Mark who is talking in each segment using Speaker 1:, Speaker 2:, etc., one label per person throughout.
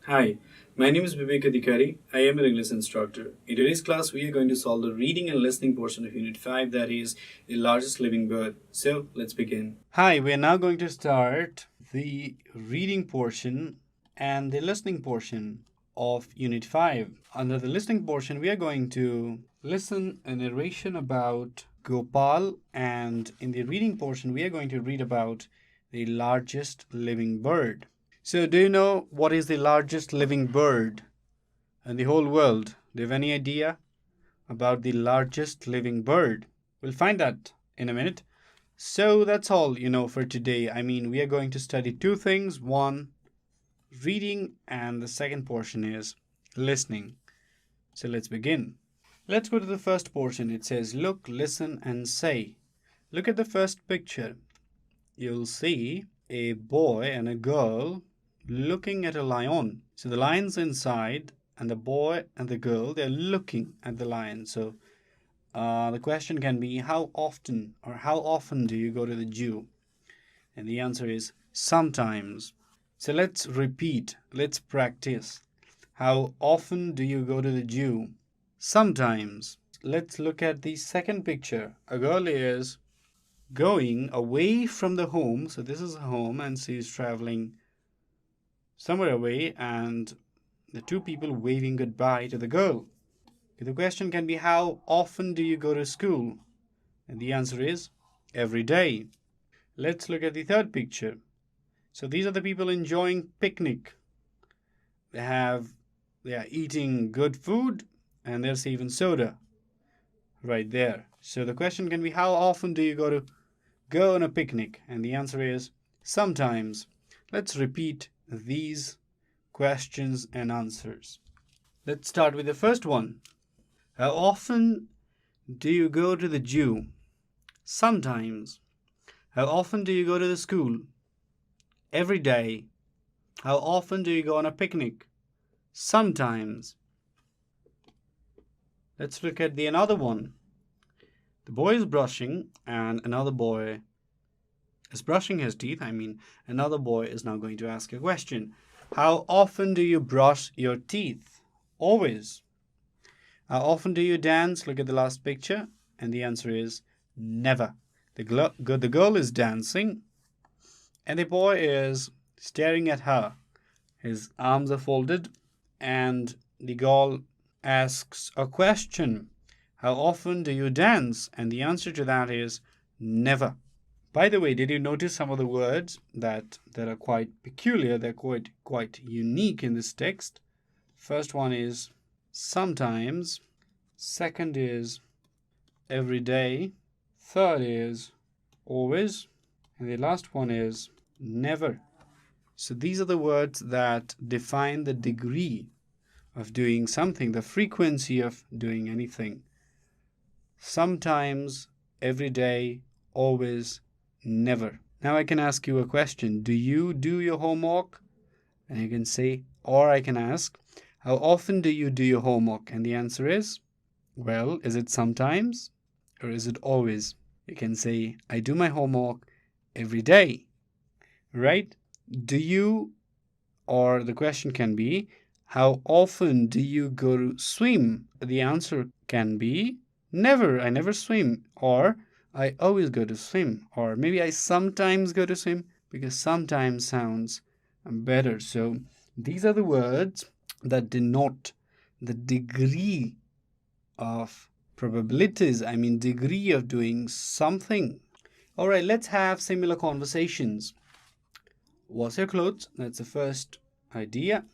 Speaker 1: Hi, my name is Bibek Adhikari. I am an English instructor. In today's class, we are going to solve the reading and listening portion of Unit 5, that is, the largest living bird. So, let's begin. Hi, we are now going to start the reading portion and the listening portion of Unit 5. Under the listening portion, we are going to listen a narration about Gopal, and in the reading portion, we are going to read about the largest living bird. So, do you know what is the largest living bird in the whole world? Do you have any idea about the largest living bird? We'll find that in a minute. So, that's all for today. We are going to study two things: one, reading, and the second portion is listening. So, let's begin. Let's go to the first portion. It says, look, listen, and say. Look at the first picture. You'll see a boy and a girl looking at a lion. So the lion's inside, and the boy and the girl, they're looking at the lion. So the question can be, how often do you go to the zoo? And the answer is sometimes. So let's repeat, let's practice. How often do you go to the zoo? Sometimes. Let's look at the second picture. A girl is going away from the home. So this is a home, and she's traveling somewhere away, and the two people waving goodbye to the girl. The question can be, how often do you go to school? And the answer is every day. Let's look at the third picture. So these are the people enjoying picnic. They are eating good food, and there's even soda right there. So the question can be, how often do you go on a picnic? And the answer is sometimes. Let's repeat these questions and answers. Let's start with the first one. How often do you go to the zoo? Sometimes. How often do you go to the school? Every day. How often do you go on a picnic? Sometimes. Let's look at another one. The boy is brushing, and another boy is brushing his teeth. Another boy is now going to ask a question. How often do you brush your teeth? Always. How often do you dance? Look at the last picture. And the answer is never. The girl is dancing, and the boy is staring at her. His arms are folded, and the girl asks a question. How often do you dance? And the answer to that is never. By the way, did you notice some of the words that are quite peculiar? They're quite unique in this text. First one is sometimes. Second is every day. Third is always. And the last one is never. So these are the words that define the degree of doing something, the frequency of doing anything. Sometimes, every day, always, never. Now I can ask you a question. Do you do your homework? And you can say, or I can ask, how often do you do your homework? And the answer is, well, is it sometimes or is it always? You can say, I do my homework every day, right? Do you, or the question can be, how often do you go to swim? The answer can be, never. I never swim. Or I always go to swim. Or maybe I sometimes go to swim, because sometimes sounds better. So these are the words that denote the degree of probabilities. Degree of doing something. All right, let's have similar conversations. Wash your clothes. That's the first idea.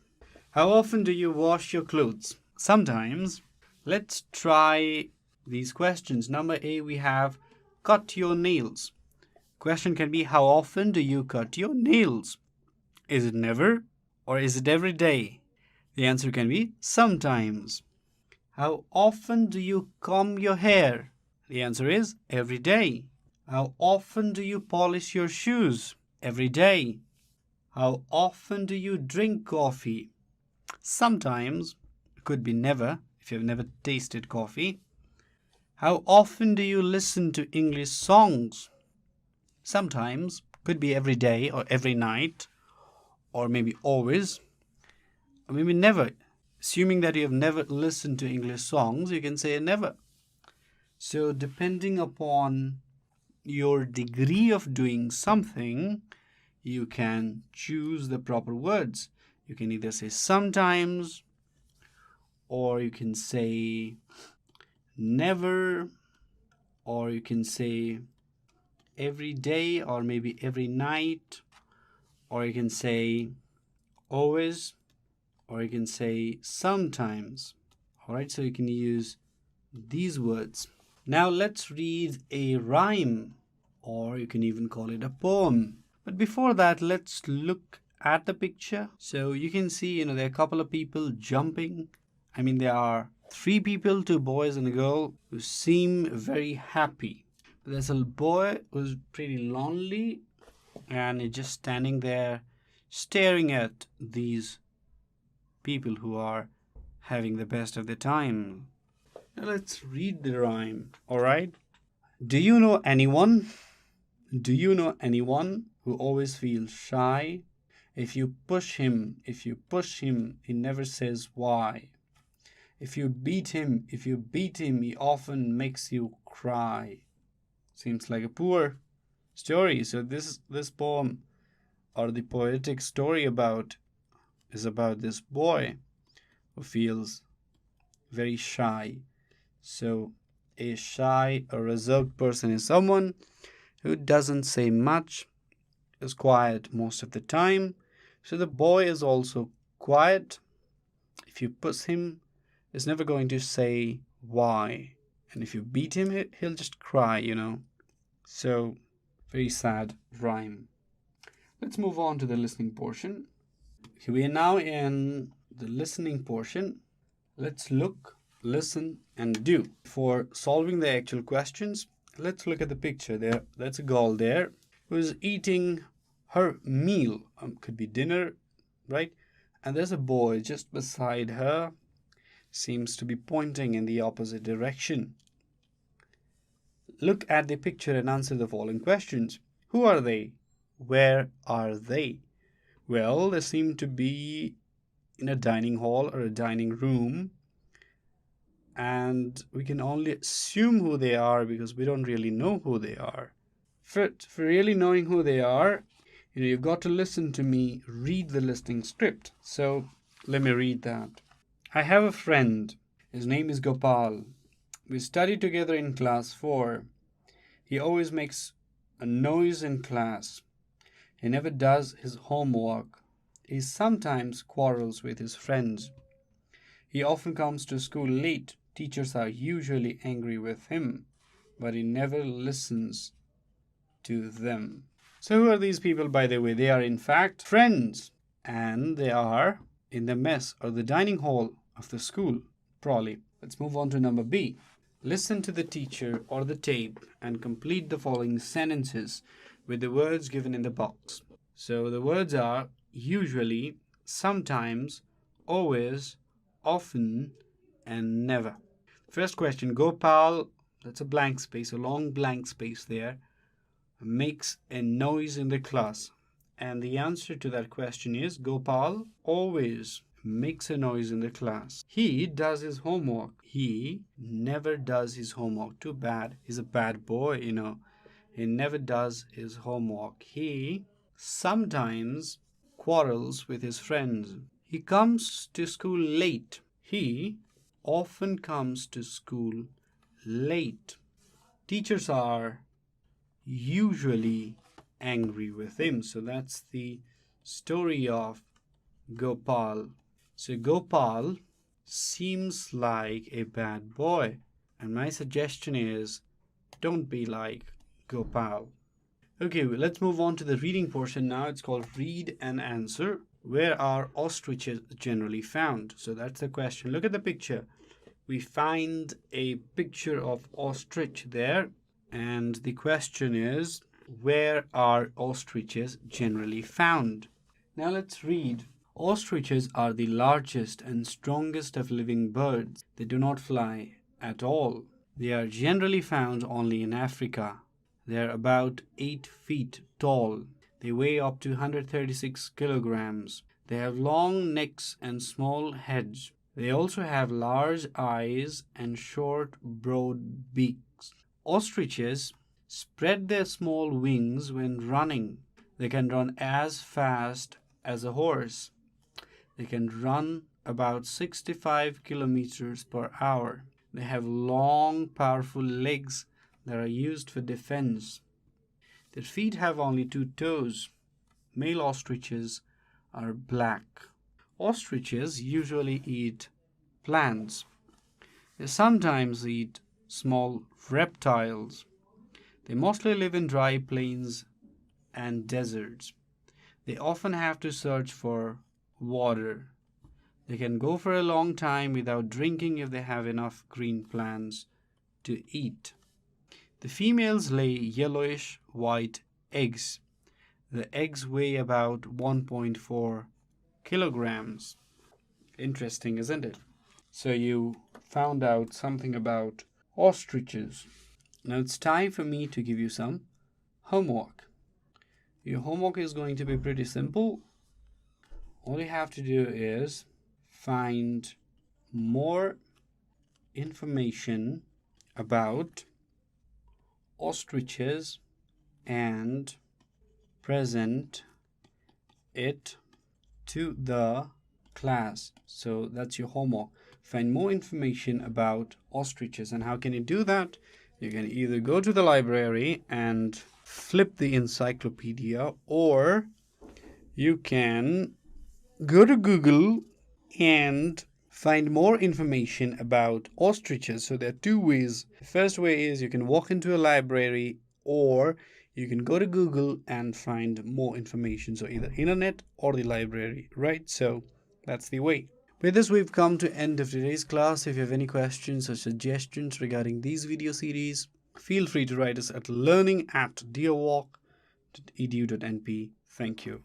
Speaker 1: How often do you wash your clothes? Sometimes. Let's try these questions. Number A, we have cut your nails. Question can be, how often do you cut your nails? Is it never or is it every day? The answer can be sometimes. How often do you comb your hair? The answer is every day. How often do you polish your shoes? Every day. How often do you drink coffee? Sometimes. It could be never if you've never tasted coffee. How often do you listen to English songs? Sometimes. Could be every day or every night, or maybe always. or maybe never. Assuming that you have never listened to English songs, you can say never. So, depending upon your degree of doing something, you can choose the proper words. You can either say sometimes, or you can say never, or you can say every day, or maybe every night, or you can say always, or you can say sometimes. All right, so you can use these words. Now let's read a rhyme, or you can even call it a poem. But before that, let's look at the picture. So you can see, there are a couple of people jumping. There are 3 people, 2 boys and a girl, who seem very happy. But there's a boy who's pretty lonely and is just standing there staring at these people who are having the best of their time. Now let's read the rhyme, all right? Do you know anyone? Do you know anyone who always feels shy? If you push him, he never says why. If you beat him, he often makes you cry. Seems like a poor story. So this poem, or the poetic story is about this boy who feels very shy. So a reserved person is someone who doesn't say much, is quiet most of the time. So the boy is also quiet. If you push him, he's never going to say why. And if you beat him, he'll just cry, So, very sad rhyme. Let's move on to the listening portion. We are now in the listening portion. Let's look, listen, and do. For solving the actual questions, let's look at the picture there. That's a girl there who is eating her meal. Could be dinner, right? And there's a boy just beside her. Seems to be pointing in the opposite direction. Look at the picture and answer the following questions. Who are they? Where are they? Well, they seem to be in a dining hall or a dining room. And we can only assume who they are because we don't really know who they are. For really knowing who they are, you've got to listen to me read the listening script. So let me read that. I have a friend. His name is Gopal. We study together in class 4. He always makes a noise in class. He never does his homework. He sometimes quarrels with his friends. He often comes to school late. Teachers are usually angry with him, but he never listens to them. So who are these people, by the way? They are in fact friends, and they are in the mess or the dining hall of the school, probably. Let's move on to number B. Listen to the teacher or the tape and complete the following sentences with the words given in the box. So the words are usually, sometimes, always, often, and never. First question, Gopal, that's a blank space, a long blank space there, makes a noise in the class. And the answer to that question is Gopal always makes a noise in the class. He does his homework. He never does his homework. Too bad. He's a bad boy, He never does his homework. He sometimes quarrels with his friends. He comes to school late. He often comes to school late. Teachers are usually angry with him. So that's the story of Gopal. So Gopal seems like a bad boy. And my suggestion is don't be like Gopal. Okay, let's move on to the reading portion now. It's called Read and Answer. Where are ostriches generally found? So that's the question. Look at the picture. We find a picture of ostrich there. And the question is, where are ostriches generally found? Now let's read. Ostriches are the largest and strongest of living birds. They do not fly at all. They are generally found only in Africa. They are about 8 feet tall. They weigh up to 136 kilograms. They have long necks and small heads. They also have large eyes and short, broad beaks. Ostriches spread their small wings when running. They can run as fast as a horse. They can run about 65 kilometers per hour. They have long, powerful legs that are used for defense. Their feet have only 2 toes. Male ostriches are black. Ostriches usually eat plants. They sometimes eat small reptiles. They mostly live in dry plains and deserts. They often have to search for water. They can go for a long time without drinking if they have enough green plants to eat. The females lay yellowish white eggs. The eggs weigh about 1.4 kilograms. Interesting, isn't it? So you found out something about ostriches. Now it's time for me to give you some homework. Your homework is going to be pretty simple. All you have to do is find more information about ostriches and present it to the class. So that's your homework. Find more information about ostriches. And how can you do that? You can either go to the library and flip the encyclopedia, or you can go to Google and find more information about ostriches. So there are 2 ways. The first way is you can walk into a library, or you can go to Google and find more information. So either internet or the library, right? So that's the way. With this, we've come to end of today's class. If you have any questions or suggestions regarding these video series, feel free to write us at learning@deerwalk.edu.np. Thank you.